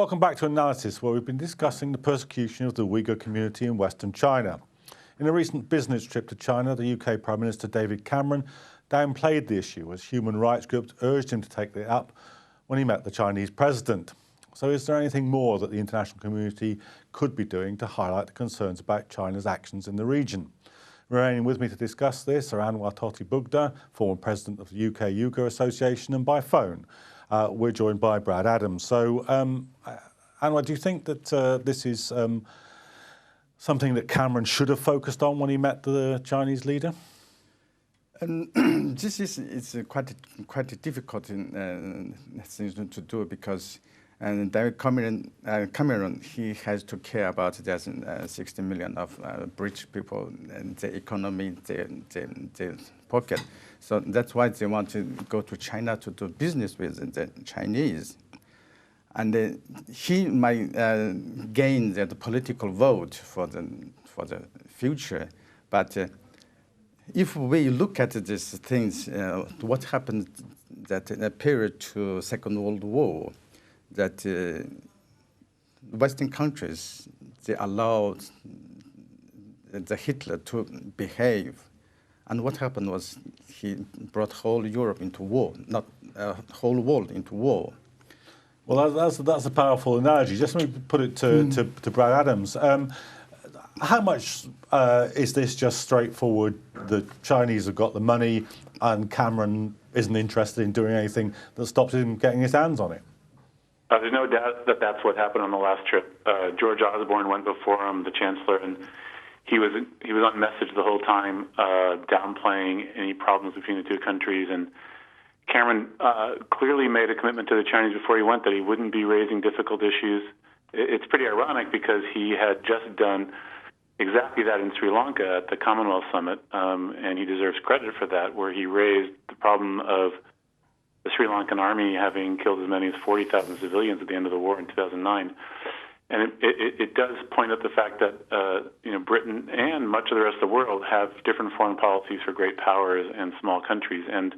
Welcome back to Analysis, where we've been discussing the persecution of the Uyghur community in Western China. In a recent business trip to China, the UK Prime Minister David Cameron downplayed the issue as human rights groups urged him to take it up when he met the Chinese president. So is there anything more that the international community could be doing to highlight the concerns about China's actions in the region? Remaining with me to discuss this are Enver Tohti Bugda, former president of the UK Uyghur Association, and by phone we're joined by Brad Adams. So, Anwar, do you think that this is something that Cameron should have focused on when he met the Chinese leader? This is quite difficult thing to do because David Cameron he has to care about there's 60 million of British people and the economy, the pocket. So that's why they want to go to China to do business with the Chinese. And he might gain the political vote for the future. But if we look at these things, what happened that in a period to Second World War, that Western countries, they allowed the Hitler to behave. And what happened was he brought whole Europe into war, not whole world into war. Well, that's a powerful analogy. Just let me put it to Brad Adams. How much is this just straightforward? The Chinese have got the money and Cameron isn't interested in doing anything that stops him getting his hands on it? There's no doubt that that's what happened on the last trip. George Osborne went before him, the chancellor, and he was on message the whole time, downplaying any problems between the two countries. And Cameron clearly made a commitment to the Chinese before he went that he wouldn't be raising difficult issues. It's pretty ironic because he had just done exactly that in Sri Lanka at the Commonwealth Summit, and he deserves credit for that, where he raised the problem of the Sri Lankan army having killed as many as 40,000 civilians at the end of the war in 2009. And it does point out the fact that Britain and much of the rest of the world have different foreign policies for great powers and small countries. And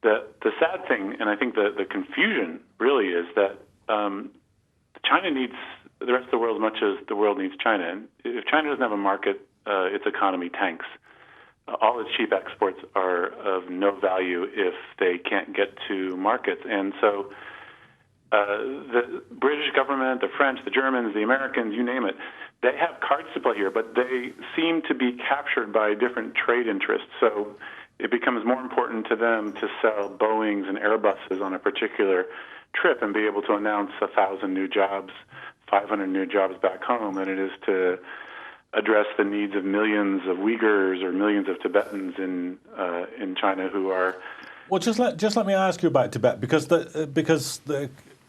the sad thing, and I think the confusion really is that China needs the rest of the world as much as the world needs China. And if China doesn't have a market, its economy tanks. All its cheap exports are of no value if they can't get to markets. And so the British government, the French, the Germans, the Americans, you name it, they have cards to play here, but they seem to be captured by different trade interests. So it becomes more important to them to sell Boeings and Airbuses on a particular trip and be able to announce 1,000 new jobs, 500 new jobs back home than it is to address the needs of millions of Uyghurs or millions of Tibetans in China who are. Well, just let me ask you about Tibet because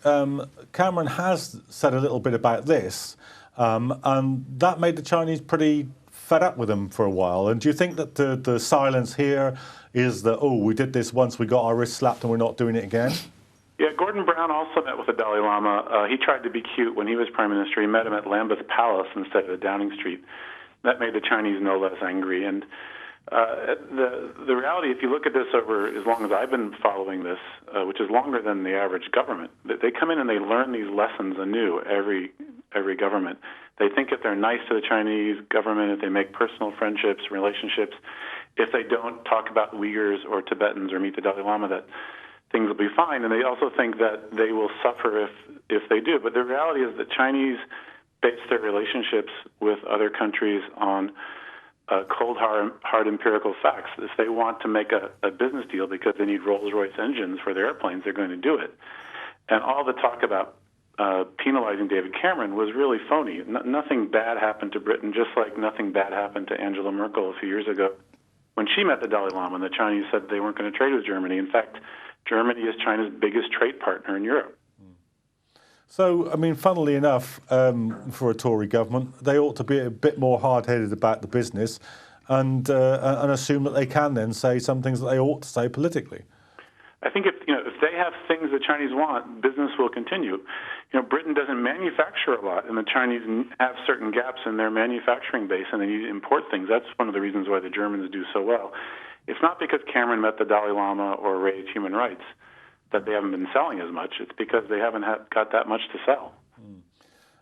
Cameron has said a little bit about this, and that made the Chinese pretty fed up with him for a while. And do you think that the silence here is that we did this once, we got our wrist slapped, and we're not doing it again? Yeah, Gordon Brown also met with the Dalai Lama. He tried to be cute when he was prime minister. He met him at Lambeth Palace instead of at Downing Street. That made the Chinese no less angry. And the reality, if you look at this over as long as I've been following this, which is longer than the average government, they come in and they learn these lessons anew, every government. They think if they're nice to the Chinese government, if they make personal friendships, relationships, if they don't talk about Uyghurs or Tibetans or meet the Dalai Lama, that things will be fine. And they also think that they will suffer if they do. But the reality is that Chinese base their relationships with other countries on cold, hard empirical facts. If they want to make a business deal because they need Rolls-Royce engines for their airplanes, they're going to do it. And all the talk about penalizing David Cameron was really phony. Nothing bad happened to Britain, just like nothing bad happened to Angela Merkel a few years ago when she met the Dalai Lama and the Chinese said they weren't going to trade with Germany. In fact, Germany is China's biggest trade partner in Europe. So, I mean, funnily enough, for a Tory government, they ought to be a bit more hard-headed about the business and assume that they can then say some things that they ought to say politically. I think if they have things the Chinese want, business will continue. Britain doesn't manufacture a lot, and the Chinese have certain gaps in their manufacturing base, and they need to import things. That's one of the reasons why the Germans do so well. It's not because Cameron met the Dalai Lama or raised human rights. that they haven't been selling as much. It's because they haven't got that much to sell.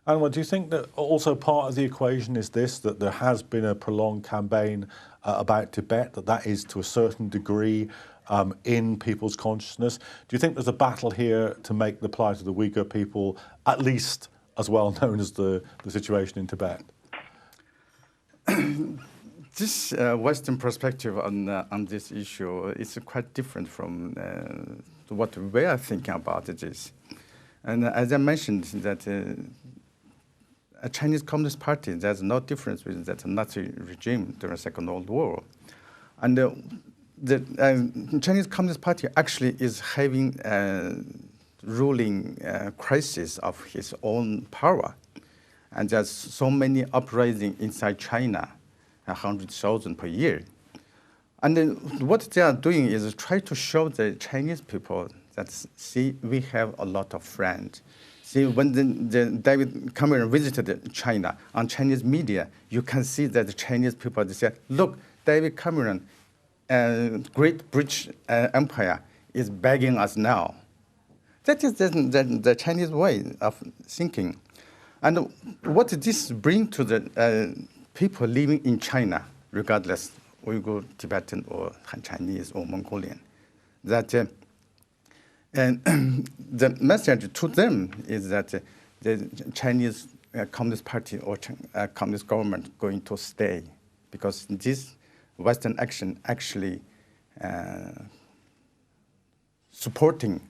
Anwar, do you think that also part of the equation is this, that there has been a prolonged campaign about Tibet, that is to a certain degree in people's consciousness? Do you think there's a battle here to make the plight of the Uyghur people at least as well known as the situation in Tibet? This Western perspective on this issue is quite different from what we are thinking about this. And as I mentioned, that a Chinese Communist Party, there's no difference with that Nazi regime during the Second World War. And the Chinese Communist Party actually is having a ruling crisis of his own power. And there's so many uprisings inside China, 100,000 per year. And then what they are doing is try to show the Chinese people that, see, we have a lot of friends. See, when the David Cameron visited China on Chinese media, you can see that the Chinese people, they say, look, David Cameron, Great British Empire is begging us now. That is the Chinese way of thinking. And what this brings to the people living in China, regardless Uyghur, Tibetan, or Han Chinese, or Mongolian, that and the message to them is that the Chinese Communist Party or Communist government going to stay, because this Western action actually supporting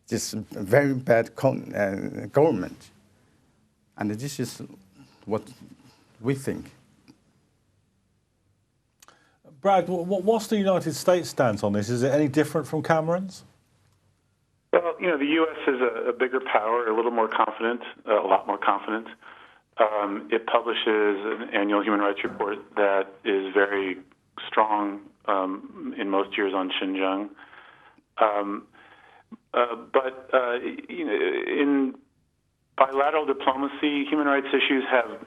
this very bad government. And this is what we think. Brad, what's the United States stance on this? Is it any different from Cameron's? Well, you know, the U.S. is a bigger power, a little more confident, a lot more confident. It publishes an annual human rights report that is very strong in most years on Xinjiang. But you know, in bilateral diplomacy, human rights issues have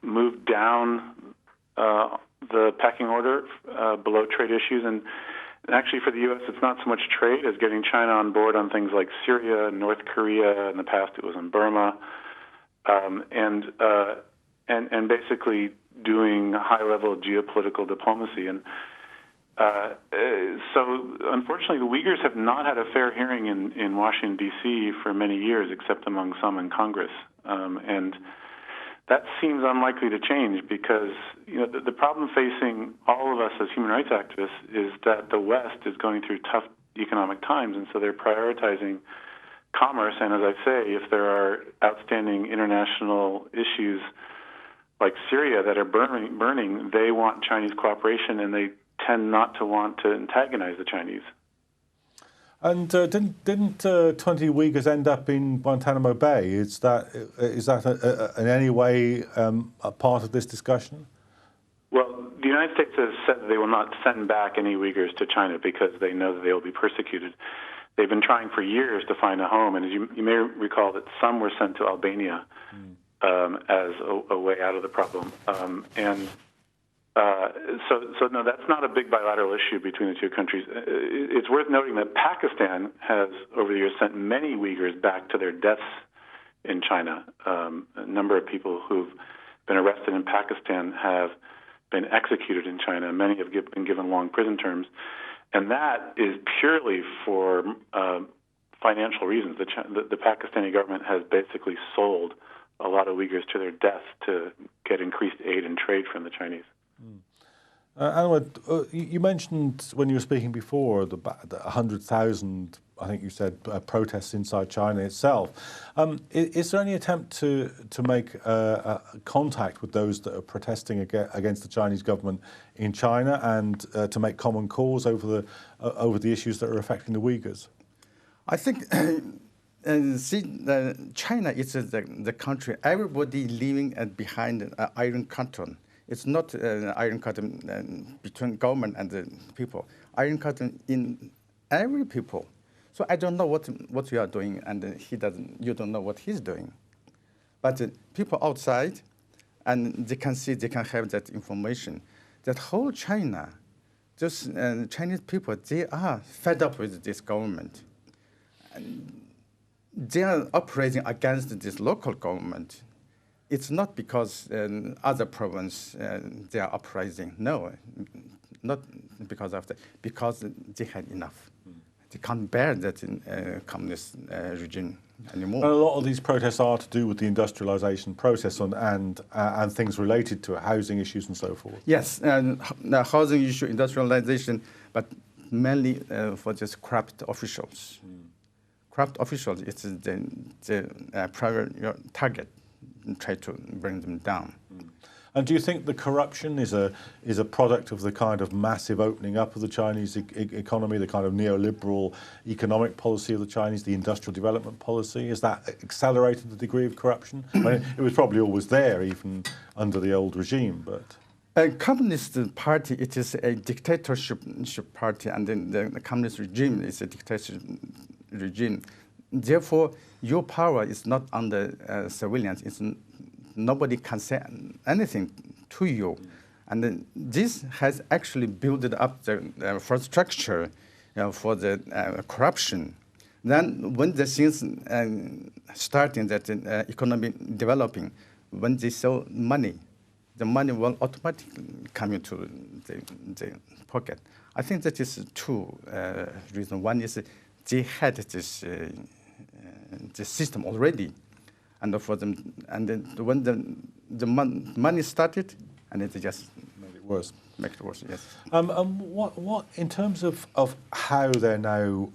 moved down the pecking order below trade issues. And actually for the U.S., it's not so much trade as getting China on board on things like Syria, North Korea. In the past, it was in Burma. And basically doing high-level geopolitical diplomacy. And so, unfortunately, the Uyghurs have not had a fair hearing in Washington, D.C. for many years, except among some in Congress. And that seems unlikely to change because, you know, the problem facing all of us as human rights activists is that the West is going through tough economic times, and so they're prioritizing commerce. And as I say, if there are outstanding international issues like Syria that are burning, they want Chinese cooperation, and they tend not to want to antagonize the Chinese. And didn't 20 Uyghurs end up in Guantanamo Bay? Is that in any way a part of this discussion? Well, the United States has said that they will not send back any Uyghurs to China because they know that they will be persecuted. They've been trying for years to find a home, and as you may recall that some were sent to Albania as a way out of the problem. So no, that's not a big bilateral issue between the two countries. It's worth noting that Pakistan has, over the years, sent many Uyghurs back to their deaths in China. A number of people who've been arrested in Pakistan have been executed in China. Many have been given long prison terms. And that is purely for financial reasons. The Pakistani government has basically sold a lot of Uyghurs to their deaths to get increased aid and trade from the Chinese. Anwar, you mentioned when you were speaking before the 100,000, I think you said, protests inside China itself. Is there any attempt to make contact with those that are protesting against the Chinese government in China and to make common cause over the issues that are affecting the Uyghurs? I think China is the country everybody living behind an iron curtain. It's not an iron curtain between government and the people. Iron curtain in every people. So I don't know what you are doing, and you don't know what he's doing. But people outside, and they can see, they can have that information. That whole China, those Chinese people, they are fed up with this government. And they are operating against this local government. It's not because other province they are uprising. No, not because of that. Because they had enough. They can't bear that communist regime anymore. And a lot of these protests are to do with the industrialization process and things related to it, housing issues and so forth. Yes, and the housing issue, industrialization, but mainly for just corrupt officials. Corrupt officials, it's the private target. Try to bring them down. And do you think the corruption is a product of the kind of massive opening up of the Chinese economy, the kind of neoliberal economic policy of the Chinese, the industrial development policy? Has that accelerated the degree of corruption? I mean, it was probably always there, even under the old regime, but... A Communist Party, it is a dictatorship party, and then the Communist regime is a dictatorship regime. Therefore, your power is not under civilians. Nobody can say anything to you. And then this has actually built up the infrastructure for the corruption. Then when the things starting that economy developing, when they sell money, the money will automatically come into the pocket. I think that is two reasons. One is they had this system already, and for them, and then when the money started, and it just made it worse. Make it worse, yes. What in terms of how they're now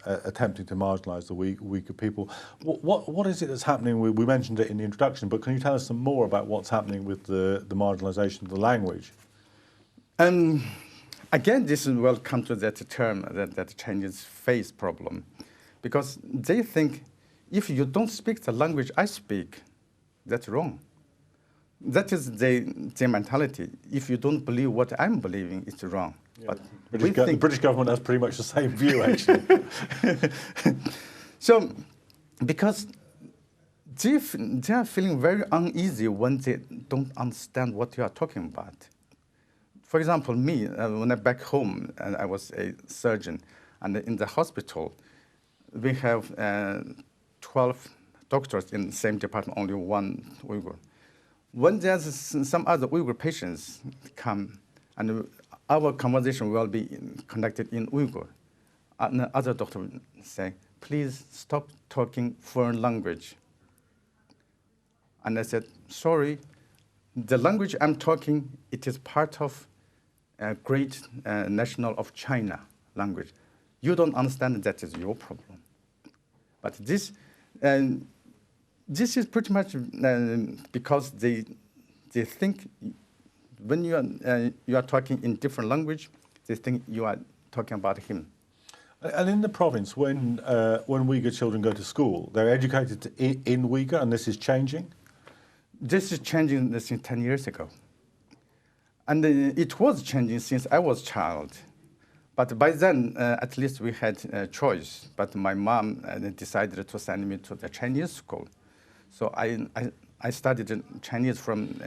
attempting to marginalise the Uyghur people? What is it that's happening? We mentioned it in the introduction, but can you tell us some more about what's happening with the marginalisation of the language? Again, this will come to that term that Chinese face problem, because they think if you don't speak the language I speak, that's wrong. That is their mentality. If you don't believe what I'm believing, it's wrong. Yeah, but the British government has pretty much the same view, actually. So, because they are feeling very uneasy when they don't understand what you are talking about. For example, me, when I back home, and I was a surgeon, and in the hospital, we have 12 doctors in the same department, only one Uyghur. When there's some other Uyghur patients come, and our conversation will be conducted in Uyghur, and the other doctor will say, please stop talking foreign language. And I said, sorry, the language I'm talking, it is part of a great national of China language. You don't understand, that is your problem. But this is pretty much because they think when you are talking in different language, they think you are talking about him. And in the province, when Uyghur children go to school, they're educated in Uyghur, and this is changing? This is changing since 10 years ago. And it was changing since I was a child. But by then, at least we had a choice. But my mom decided to send me to the Chinese school. So I studied Chinese from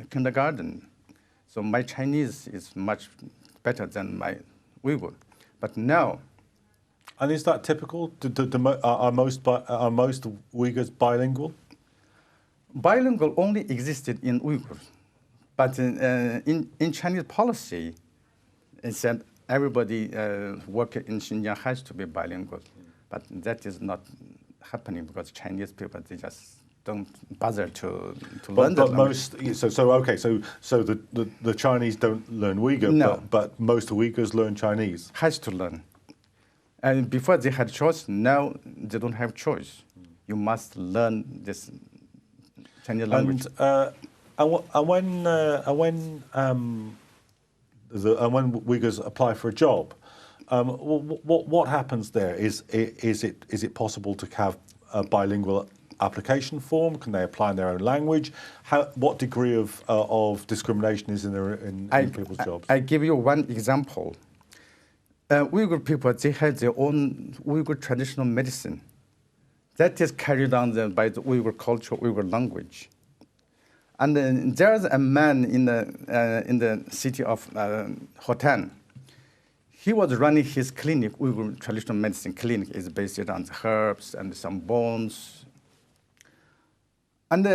kindergarten. So my Chinese is much better than my Uyghur. But now... And is that typical? Are most Uyghurs bilingual? Bilingual only existed in Uyghur. But in Chinese policy, it said everybody working in Xinjiang has to be bilingual. But that is not happening because Chinese people, they just don't bother to learn that language. So the Chinese don't learn Uyghur, no. but most Uyghurs learn Chinese. Has to learn. And before they had choice, now they don't have choice. You must learn this Chinese language. And when Uyghurs apply for a job, what happens there? Is it possible to have a bilingual application form? Can they apply in their own language? What degree of discrimination is in people's jobs? I give you one example. Uyghur people, they have their own Uyghur traditional medicine. That is carried on by the Uyghur culture, Uyghur language. And there's a man in the city of Hotan. he was running his clinic, Uyghur traditional medicine clinic, is based on the herbs and some bones. And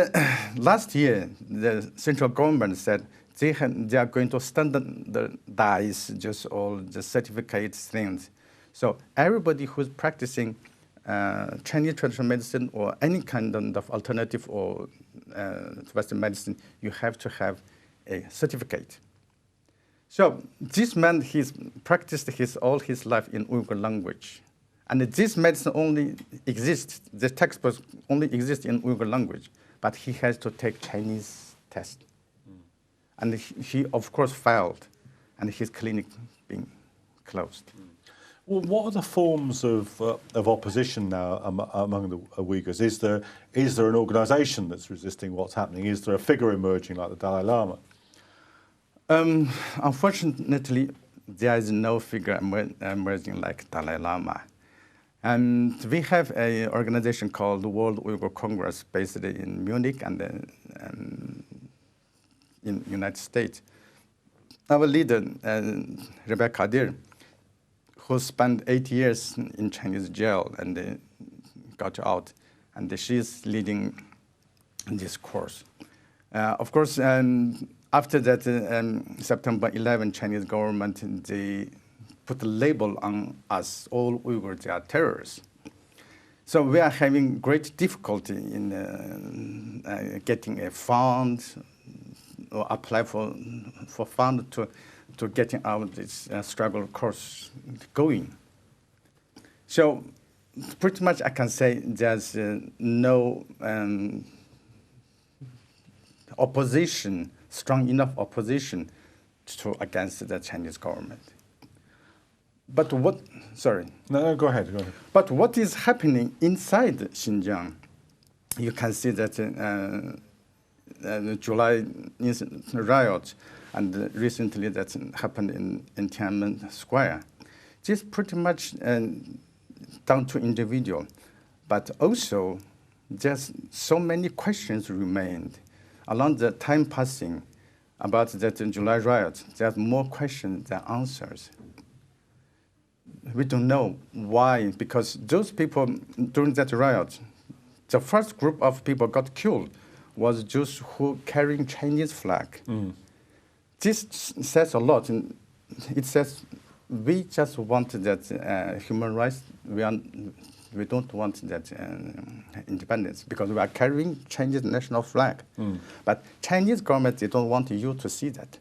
last year, the central government said they are going to standardize just all the certificate things. So everybody who's practicing Chinese traditional medicine or any kind of alternative or Western medicine, you have to have a certificate. So this man, he's practiced all his life in Uyghur language. And this medicine only exists, the textbooks only exist in Uyghur language, but he has to take Chinese test. And he, of course, failed, and his clinic being closed. Well, what are the forms of opposition now among the Uyghurs? Is there an organisation that's resisting what's happening? Is there a figure emerging like the Dalai Lama? Unfortunately, there is no figure emerging like Dalai Lama. And we have an organization called the World Uyghur Congress based in Munich and in United States. Our leader, Rebecca Kadir, who spent 8 years in Chinese jail and got out, and she's leading this course. Of course, after that, September 11, Chinese government, they put a label on us, all Uyghurs, they are terrorists. So we are having great difficulty in getting a fund or apply for fund to getting out this struggle course going. So pretty much I can say there's no opposition, strong enough opposition against the Chinese government. But what, sorry. No, go ahead. But what is happening inside Xinjiang? You can see that the July riot and recently that happened in Tiananmen Square. This pretty much down to individual, but also there's so many questions remained. Along the time passing about that July riot, there's more questions than answers. We don't know why, because those people during that riot, the first group of people got killed was those who carrying Chinese flag. This says a lot. It says we just want that human rights. We don't want that independence because we are carrying Chinese national flag. But Chinese government, they don't want you to see that.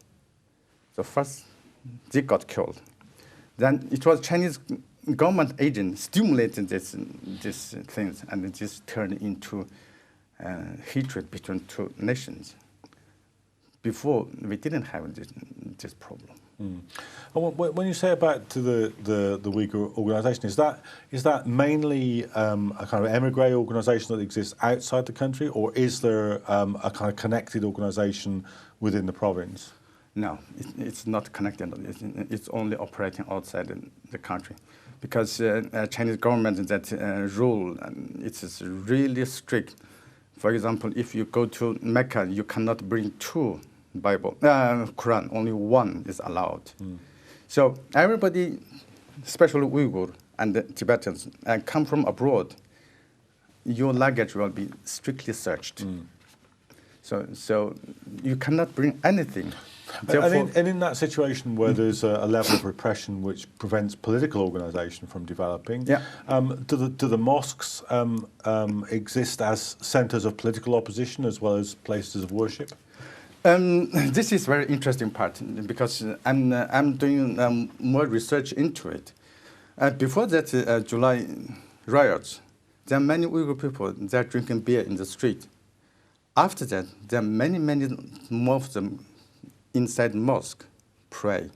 So first, they got killed. Then it was Chinese government agent stimulated these things, and it just turned into hatred between two nations. Before, we didn't have this problem. When you say about to the Uyghur organisation, is that mainly a kind of emigre organisation that exists outside the country, or is there a kind of connected organisation within the province? No, it's not connected. It's only operating outside the country, because Chinese government that rule, it's really strict. For example, if you go to Mecca, you cannot bring two Bible, Quran, only one is allowed. So everybody, especially Uyghur and the Tibetans, come from abroad, your luggage will be strictly searched. So you cannot bring anything. And in that situation where there's a level of repression which prevents political organisation from developing, do the mosques exist as centres of political opposition as well as places of worship? This is very interesting part because I'm doing more research into it. Before that July riots, there are many Uyghur people that are drinking beer in the street. After that, there are many more of them inside mosque pray.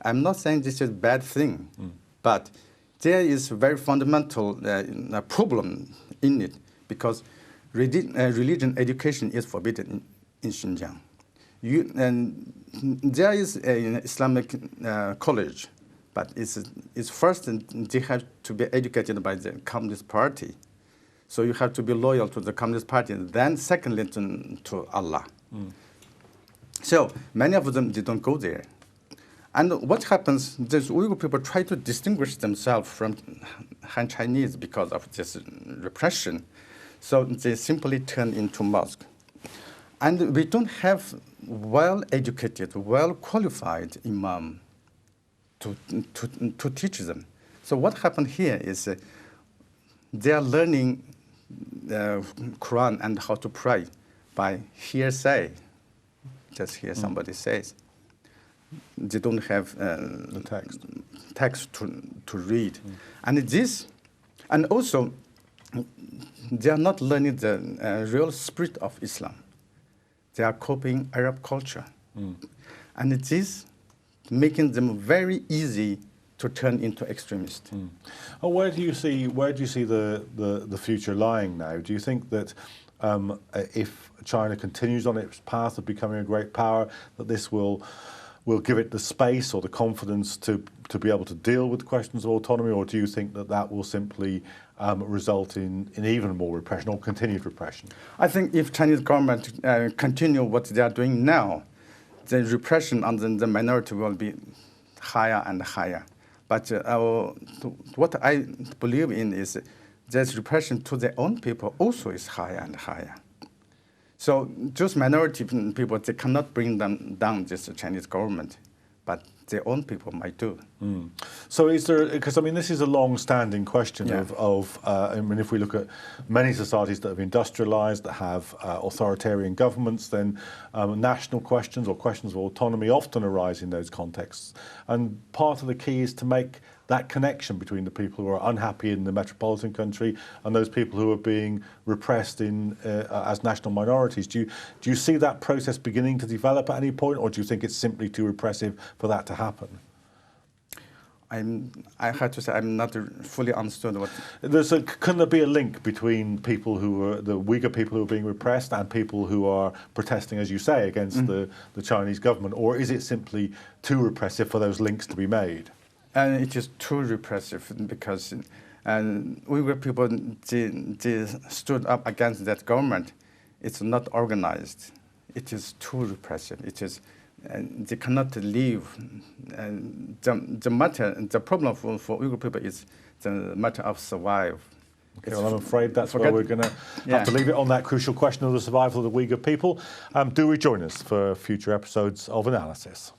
I'm not saying this is a bad thing, but there is a very fundamental problem in it because religion education is forbidden in Xinjiang. There is an Islamic college, but it's first they have to be educated by the Communist Party. So you have to be loyal to the Communist Party, and then secondly to Allah. So many of them, they don't go there. And what happens, these Uyghur people try to distinguish themselves from Han Chinese because of this repression. So they simply turn into mosque. And we don't have well-educated, well-qualified imam to teach them. So what happened here is they are learning Quran and how to pray by hearsay. Just hear somebody says. They don't have the text to read. And also, they are not learning the real spirit of Islam. They are copying Arab culture. And it is making them very easy to turn into extremists. Oh, where do you see the future lying now? Do you think that if China continues on its path of becoming a great power, that this will give it the space or the confidence to be able to deal with questions of autonomy, or do you think that will simply result in even more repression or continued repression? I think if Chinese government continue what they are doing now, the repression on the minority will be higher and higher. But what I believe in is that repression to their own people also is higher and higher. So just minority people, they cannot bring them down, just the Chinese government, but their own people might do. So is there, because I mean this is a long-standing question I mean if we look at many societies that have industrialized, that have authoritarian governments, then national questions or questions of autonomy often arise in those contexts. And part of the key is to make that connection between the people who are unhappy in the metropolitan country and those people who are being repressed as national minorities. Do you see that process beginning to develop at any point, or do you think it's simply too repressive for that to happen? I have to say I'm not fully understood what. Can there be a link between people who are the Uyghur people who are being repressed and people who are protesting, as you say, against the Chinese government, or is it simply too repressive for those links to be made? And it is too repressive because Uyghur people they stood up against that government. It's not organized. It is too repressive. It is. They cannot leave. The problem for Uyghur people is the matter of survival. Okay, well, I'm afraid that's where we're going to have to leave it on that crucial question of the survival of the Uyghur people. Do rejoin us for future episodes of Analysis.